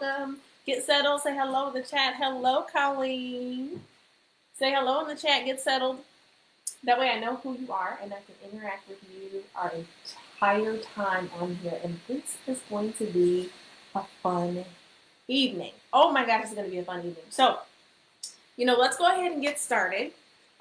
welcome. Get settled. Say hello in the chat. Hello, Colleen. Say hello in the chat. Get settled. That way I know who you are and I can interact with you our entire time on here. And this is going to be a fun evening. Oh my gosh, it's going to be a fun evening. So, let's go ahead and get started.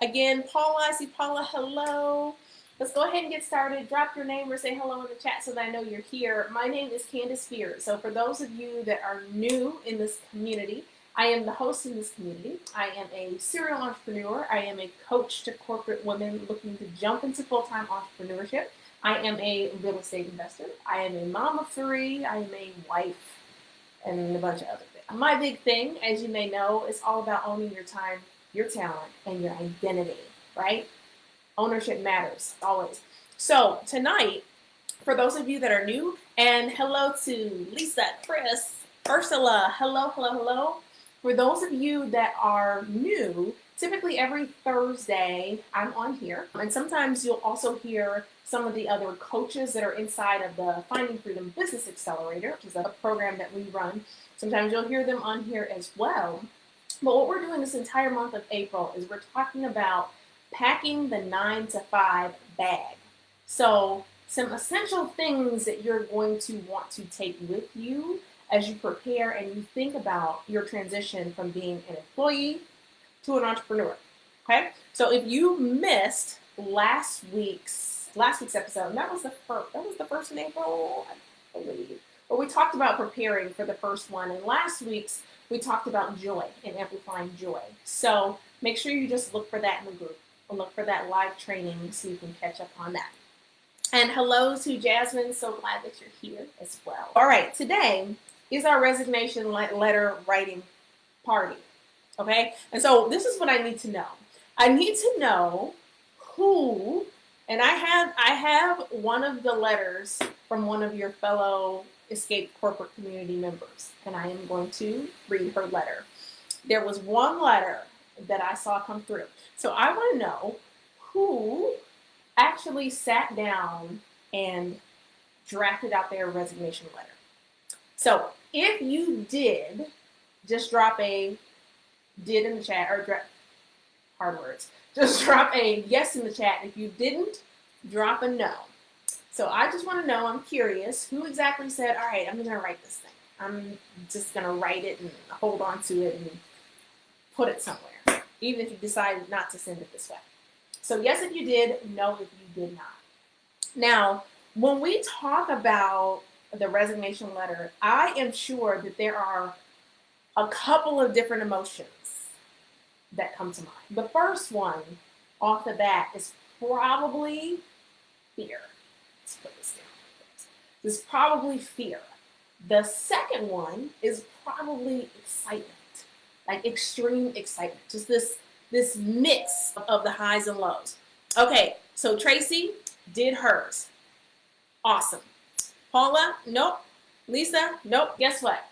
Again, Paula, I see Paula, hello. Let's go ahead and get started. Drop your name or say hello in the chat so that I know you're here. My name is Candace Spears. So for those of you that are new in this community, I am the host in this community. I am a serial entrepreneur. I am a coach to corporate women looking to jump into full-time entrepreneurship. I am a real estate investor. I am a mom of 3. I am a wife and a bunch of other things. My big thing, as you may know, is all about owning your time, your talent, and your identity, right? Ownership matters, always. So tonight, for those of you that are new, and hello to Lisa, Chris, Ursula, hello. For those of you that are new, typically every Thursday I'm on here. And sometimes you'll also hear some of the other coaches that are inside of the Finding Freedom Business Accelerator, which is a program that we run. Sometimes you'll hear them on here as well. But what we're doing this entire month of April is we're talking about packing the 9-to-5 bag. So some essential things that you're going to want to take with you as you prepare and you think about your transition from being an employee to an entrepreneur. Okay? So if you missed last week's episode, and that was the first in April, I believe. But we talked about preparing for the first one, and last week's we talked about joy and amplifying joy. So make sure you just look for that in the group and look for that live training so you can catch up on that. And hello to Jasmine, so glad that you're here as well. All right, today is our resignation letter writing party, okay? And so this is what I need to know. I need to know who, and I have one of the letters from one of your fellow Escape Corporate Community members, and I am going to read her letter. There was one letter that I saw come through. So I want to know who actually sat down and drafted out their resignation letter. So if you did, just drop a did in the chat, or hard words. Just drop a yes in the chat. If you didn't, drop a no. So I just want to know, I'm curious, who exactly said, all right, I'm going to write this thing. I'm just going to write it and hold on to it and put it somewhere, even if you decided not to send it this way. So yes if you did, no if you did not. Now, when we talk about the resignation letter, I am sure that there are a couple of different emotions that come to mind. The first one off the bat is probably fear. Let's put this down. This is probably fear. The second one is probably excitement, like extreme excitement, just this mix of the highs and lows. Okay, so Tracy did hers. Awesome. Paula, nope. Lisa, nope. Guess what?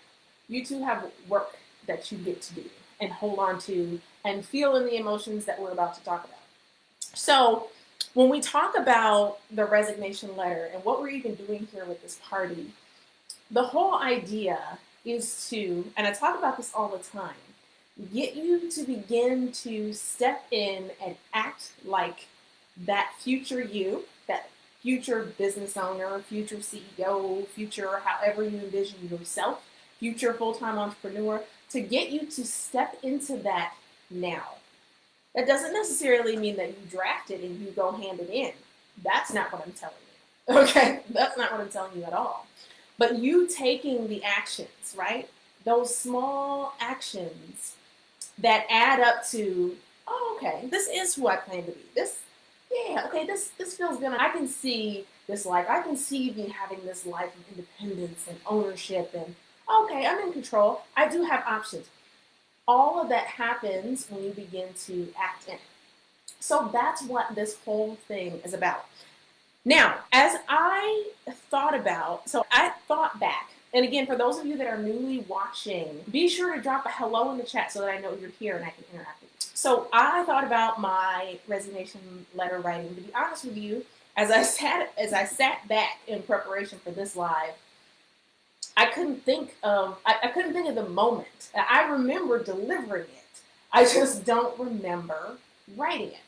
You two have work that you get to do and hold on to and feel in the emotions that we're about to talk about. So when we talk about the resignation letter and what we're even doing here with this party, the whole idea is to, and I talk about this all the time, get you to begin to step in and act like that future you, that future business owner, future CEO, future however you envision yourself, future full-time entrepreneur, to get you to step into that now. That doesn't necessarily mean that you draft it and you go hand it in. That's not what I'm telling you. Okay? That's not what I'm telling you at all. But you taking the actions, right? Those small actions that add up to, oh, okay, this is who I plan to be. This feels good. I can see this life. I can see me having this life of independence and ownership and, okay, I'm in control. I do have options. All of that happens when you begin to act in it. So that's what this whole thing is about. Now, as I thought back, and again, for those of you that are newly watching, be sure to drop a hello in the chat so that I know you're here and I can interact with you. So I thought about my resignation letter writing. To be honest with you, as I sat back in preparation for this live, I couldn't think of the moment. I remember delivering it. I just don't remember writing it.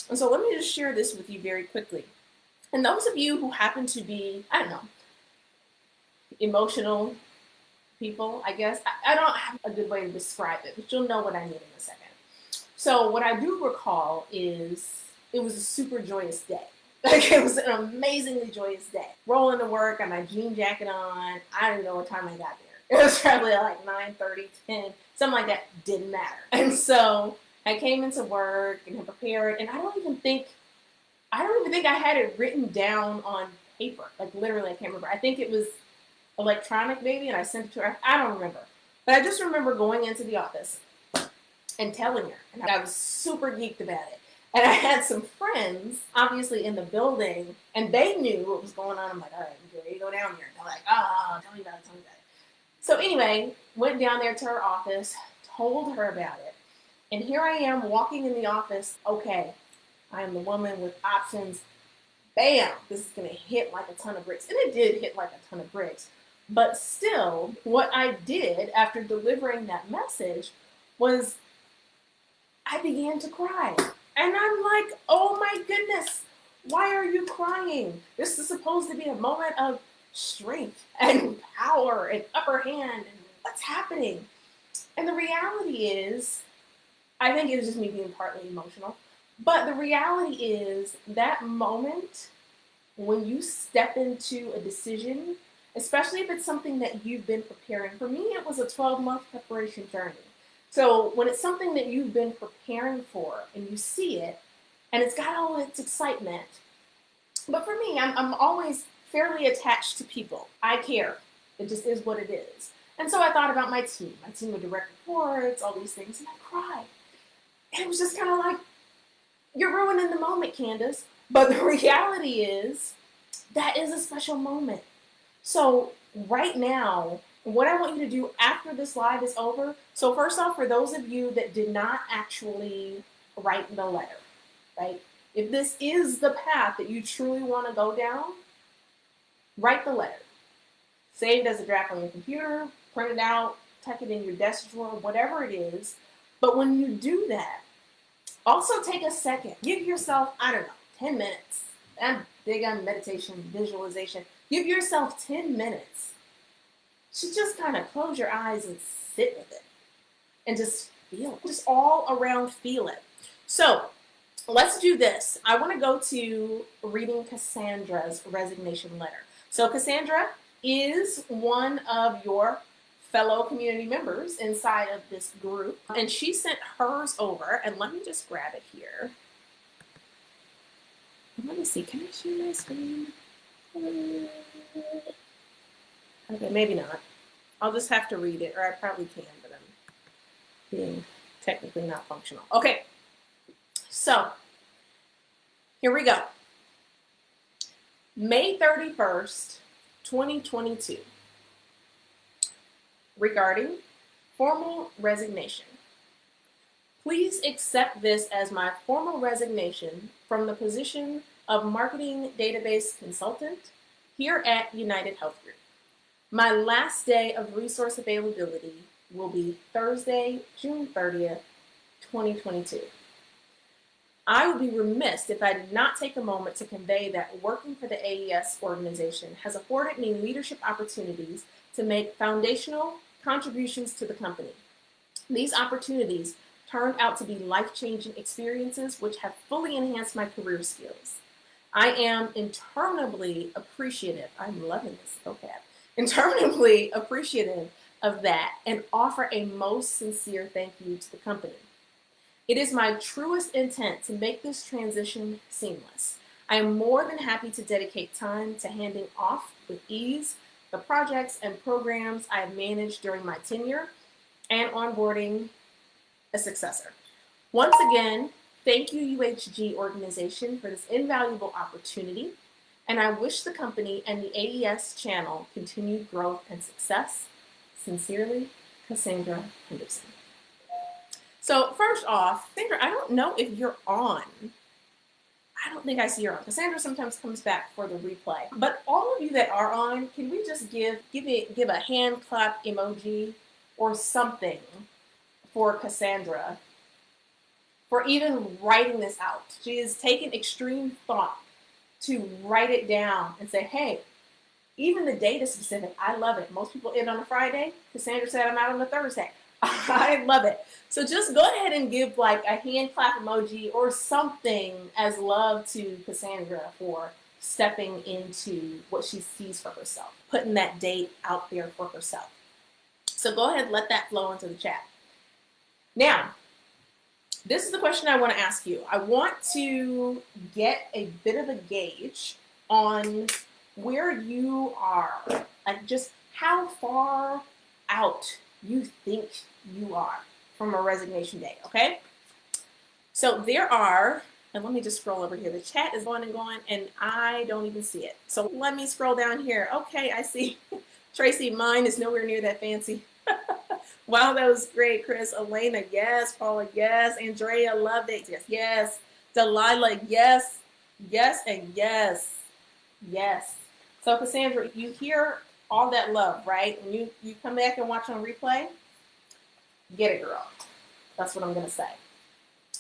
And so let me just share this with you very quickly. And those of you who happen to be, I don't know, emotional people, I guess, I don't have a good way to describe it, but you'll know what I mean in a second. So what I do recall is it was a super joyous day. Like, it was an amazingly joyous day. Rolling to work, got my jean jacket on. I don't know what time I got there. It was probably like 9:30, 10, something like that. Didn't matter. And so I came into work and had prepared, and I don't even think I had it written down on paper. Like, literally, I can't remember. I think it was electronic maybe, and I sent it to her. I don't remember. But I just remember going into the office and telling her, and I was super geeked about it. And I had some friends, obviously, in the building, and they knew what was going on. I'm like, all right, I'm ready to go down here. And they're like, oh, tell me about it. So anyway, went down there to her office, told her about it. And here I am walking in the office. Okay, I am the woman with options. Bam, this is going to hit like a ton of bricks. And it did hit like a ton of bricks. But still, what I did after delivering that message was I began to cry. And I'm like, oh my goodness, why are you crying? This is supposed to be a moment of strength and power and upper hand. And what's happening? And the reality is, I think it was just me being partly emotional. But the reality is that moment when you step into a decision, especially if it's something that you've been preparing. For me, it was a 12-month preparation journey. So when it's something that you've been preparing for and you see it, and it's got all its excitement, but for me, I'm always fairly attached to people. I care. It just is what it is. And so I thought about my team with direct reports, all these things, and I cried. And it was just kind of like, you're ruining the moment, Candace. But the reality is, that is a special moment. So right now, what I want you to do after this live is over, so first off, for those of you that did not actually write the letter, right? If this is the path that you truly want to go down, write the letter. Save it as a draft on your computer, print it out, tuck it in your desk drawer, whatever it is. But when you do that, also take a second. Give yourself, 10 minutes. I'm big on meditation, visualization. Give yourself 10 minutes to just kind of close your eyes and sit with it and just feel it. Just all around feel it. So let's do this. I want to go to reading Cassandra's resignation letter. So Cassandra is one of your fellow community members inside of this group, and she sent hers over, and let me just grab it here. Let me see, can I share my screen? Okay, maybe not. I'll just have to read it, or I probably can, but I'm being technically not functional. Okay, so here we go. May 31st, 2022. Regarding formal resignation. Please accept this as my formal resignation from the position of Marketing Database Consultant here at United Health Group. My last day of resource availability will be Thursday, June 30th, 2022. I would be remiss if I did not take a moment to convey that working for the AES organization has afforded me leadership opportunities to make foundational contributions to the company. These opportunities turned out to be life-changing experiences which have fully enhanced my career skills. I am interminably appreciative. I'm loving this vocab. Interminably appreciative of that and offer a most sincere thank you to the company. It is my truest intent to make this transition seamless. I am more than happy to dedicate time to handing off with ease the projects and programs I have managed during my tenure and onboarding a successor. Once again, thank you UHG organization for this invaluable opportunity, and I wish the company and the AES channel continued growth and success. Sincerely, Cassandra Henderson. So first off, Cassandra, I don't know if you're on. I don't think I see her on. Cassandra sometimes comes back for the replay. But all of you that are on, can we just give a hand clap emoji or something for Cassandra for even writing this out? She has taken extreme thought to write it down and say, hey, even the date is specific. I love it. Most people end on a Friday. Cassandra said I'm out on a Thursday. I love it. So just go ahead and give like a hand clap emoji or something as love to Cassandra for stepping into what she sees for herself, putting that date out there for herself. So go ahead and let that flow into the chat. Now, this is the question I want to ask you. I want to get a bit of a gauge on where you are, like just how far out you think you are from a resignation day, okay? So there are, and let me just scroll over here. The chat is going and going, and I don't even see it. So let me scroll down here. Okay, I see. Tracy, mine is nowhere near that fancy. Wow, that was great, Chris. Elena, yes. Paula, yes. Andrea, loved it. Yes, yes. Delilah, yes. Yes, and yes. Yes. So Cassandra, you hear all that love, right? When you come back and watch on replay, get it, girl. That's what I'm going to say.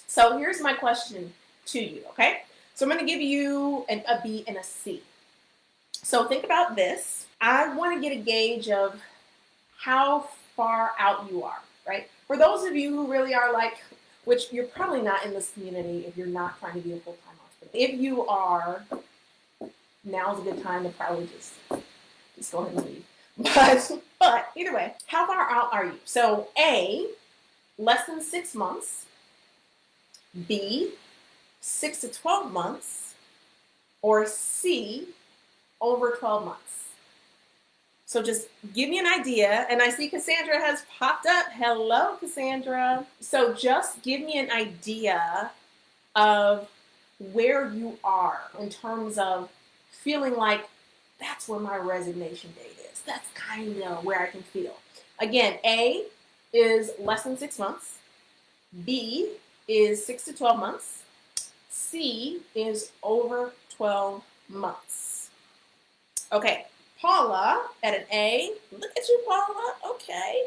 So here's my question to you, okay? So I'm going to give you a B and a C. So think about this. I want to get a gauge of how far out you are, right? For those of you who really are like, which you're probably not in this community if you're not trying to be a full-time entrepreneur. If you are, now's a good time to probably just go ahead and leave. But either way, how far out are you? So A, less than 6 months. B, 6 to 12 months. Or C, over 12 months. So just give me an idea. And I see Cassandra has popped up. Hello, Cassandra. So just give me an idea of where you are in terms of feeling like that's where my resignation date is. That's kind of where I can feel. Again, A is less than 6 months. B is 6 to 12 months. C is over 12 months. Okay, Paula at an A. Look at you, Paula. Okay.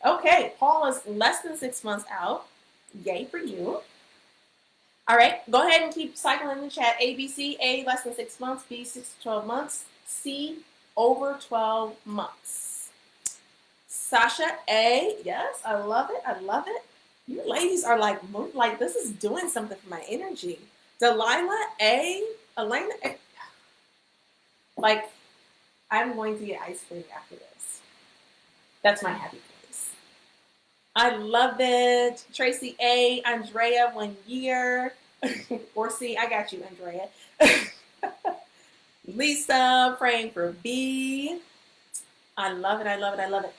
Okay, Paula's less than 6 months out. Yay for you. All right, go ahead and keep cycling in the chat. A, B, C. A, less than 6 months. B, 6 to 12 months. C, over 12 months. Sasha, A. Yes, I love it. I love it. You ladies are like this is doing something for my energy. Delilah, A. Elena, A. Like, I'm going to get ice cream after this. That's my happy place. I love it. Tracy, A. Andrea, 1 year. Or C, I got you, Andrea. Lisa, praying for B. I love it. I love it. I love it.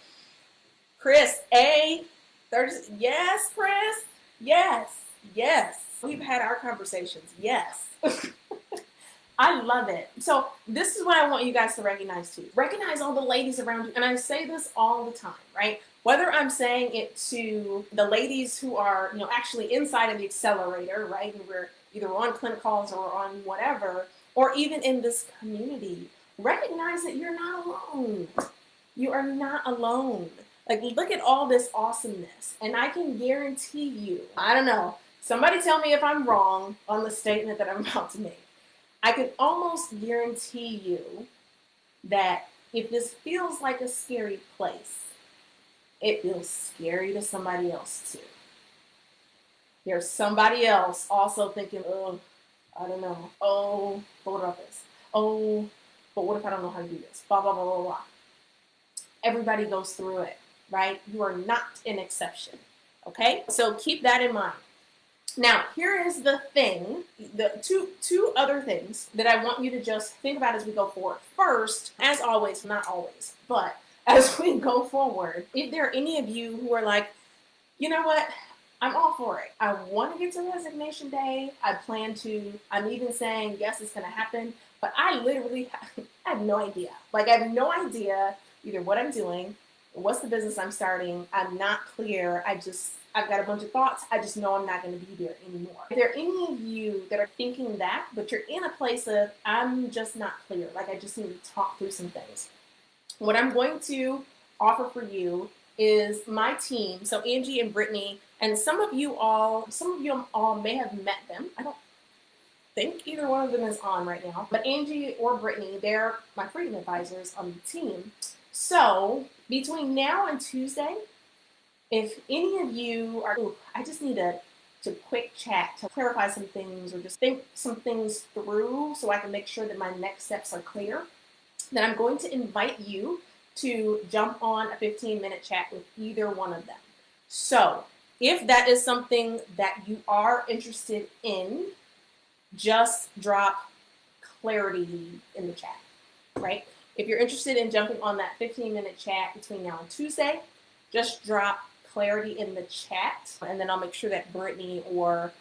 Chris, A. 30. Yes, Chris. Yes. Yes. We've had our conversations. Yes. I love it. So this is what I want you guys to recognize too. Recognize all the ladies around you. And I say this all the time, right? Whether I'm saying it to the ladies who are, actually inside of the accelerator, right? And we're either on clinic calls or on whatever, or even in this community, recognize that you're not alone. You are not alone. Like, look at all this awesomeness. And I can guarantee you, I don't know, somebody tell me if I'm wrong on the statement that I'm about to make. I can almost guarantee you that if this feels like a scary place, it feels scary to somebody else too. There's somebody else also thinking, oh, I don't know. Oh, but what about this? Oh, but what if I don't know how to do this? Blah, blah, blah, blah, blah. Everybody goes through it, right? You are not an exception, okay? So keep that in mind. Now, here is the thing, the two other things that I want you to just think about as we go forward. First, as always, not always, but as we go forward, if there are any of you who are like, you know what, I'm all for it. I want to get to resignation day. I plan to. I'm even saying, yes, it's going to happen, but I literally I have no idea. Like, I have no idea either what I'm doing, What's the business I'm starting? I'm not clear. I've got a bunch of thoughts. I just know I'm not going to be there anymore. If there are any of you that are thinking that, but you're in a place of, I'm just not clear, like I just need to talk through some things. What I'm going to offer for you is my team. So Angie and Brittany, and some of you all may have met them. I don't think either one of them is on right now, but Angie or Brittany, they're my freedom advisors on the team. So between now and Tuesday, if any of you are, I just need to quick chat to clarify some things or just think some things through so I can make sure that my next steps are clear, then I'm going to invite you to jump on a 15-minute chat with either one of them. So if that is something that you are interested in, just drop clarity in the chat, right? If you're interested in jumping on that 15-minute chat between now and Tuesday, just drop clarity in the chat, and then I'll make sure that Brittany or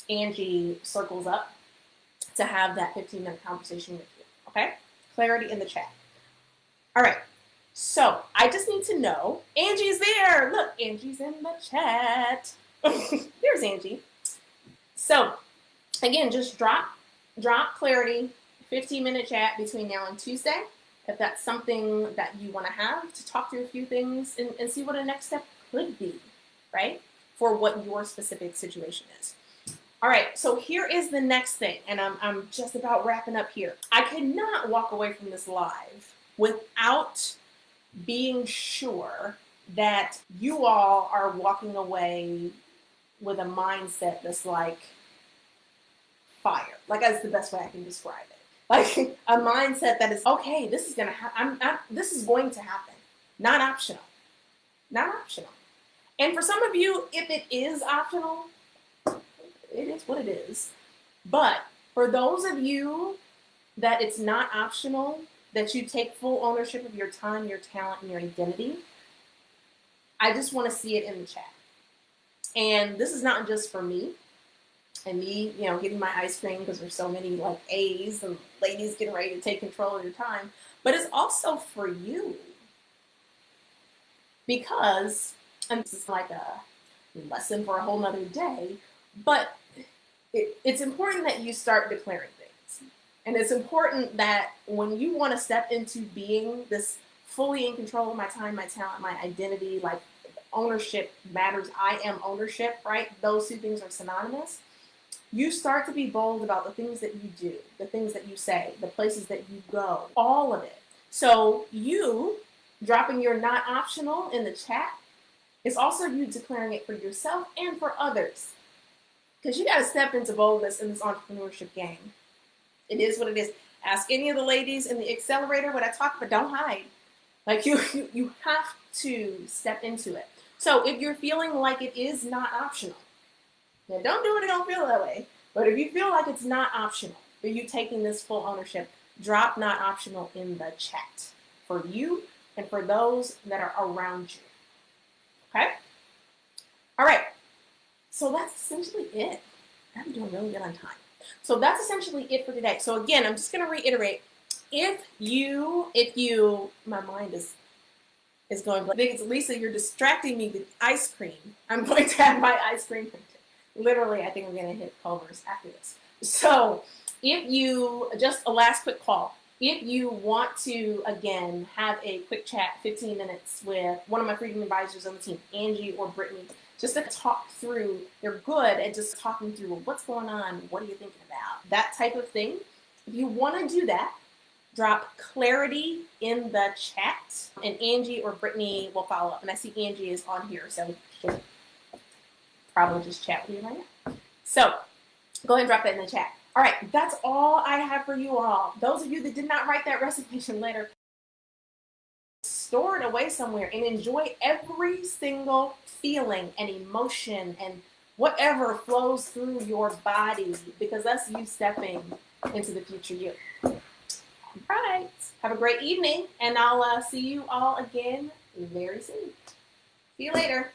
Angie circles up to have that 15-minute conversation with you, okay? Clarity in the chat. All right, so I just need to know, Angie's there. Look, Angie's in the chat. There's Angie. So again, just drop clarity, 15-minute chat between now and Tuesday, if that's something that you want to have to talk through a few things and see what a next step could be, right, for what your specific situation is. All right, so here is the next thing, and I'm just about wrapping up here. I cannot walk away from this live without being sure that you all are walking away with a mindset that's like fire. Like, that's the best way I can describe it. Like a mindset that is, okay, this is gonna happen. This is going to happen. Not optional. Not optional. And for some of you, if it is optional, it is what it is. But for those of you that it's not optional, that you take full ownership of your time, your talent, and your identity, I just want to see it in the chat. And this is not just for me and me, getting my ice cream because there's so many like A's and ladies getting ready to take control of your time, but it's also for you. Because, and this is like a lesson for a whole nother day, but it's important that you start declaring things. And it's important that when you want to step into being this fully in control of my time, my talent, my identity, like ownership matters, I am ownership, right? Those two things are synonymous. You start to be bold about the things that you do, the things that you say, the places that you go, all of it. So you dropping your not optional in the chat is also you declaring it for yourself and for others. Because you got to step into boldness in this entrepreneurship game. It is what it is. Ask any of the ladies in the accelerator what I talk about. Don't hide. Like you have to step into it. So if you're feeling like it is not optional, now don't do it and don't feel that way. But if you feel like it's not optional, for you taking this full ownership, drop not optional in the chat for you and for those that are around you. Okay? All right. So that's essentially it. I'm doing really good on time. So that's essentially it for today. So again, I'm just going to reiterate. If you, my mind is going blank. I think it's Lisa, you're distracting me with ice cream. I'm going to have my ice cream. Literally, I think I'm going to hit Culver's after this. So if you, just a last quick call. If you want to, again, have a quick chat, 15 minutes with one of my freedom advisors on the team, Angie or Brittany, just to talk through, they're good at just talking through, well, what's going on? What are you thinking about? That type of thing. If you want to do that, drop clarity in the chat, and Angie or Brittany will follow up. And I see Angie is on here, so she'll probably just chat with you right now. So go ahead and drop that in the chat. All right, that's all I have for you all. Those of you that did not write that resignation letter, store it away somewhere and enjoy every single feeling and emotion and whatever flows through your body, because that's you stepping into the future you. All right. Have a great evening, and I'll see you all again very soon. See you later.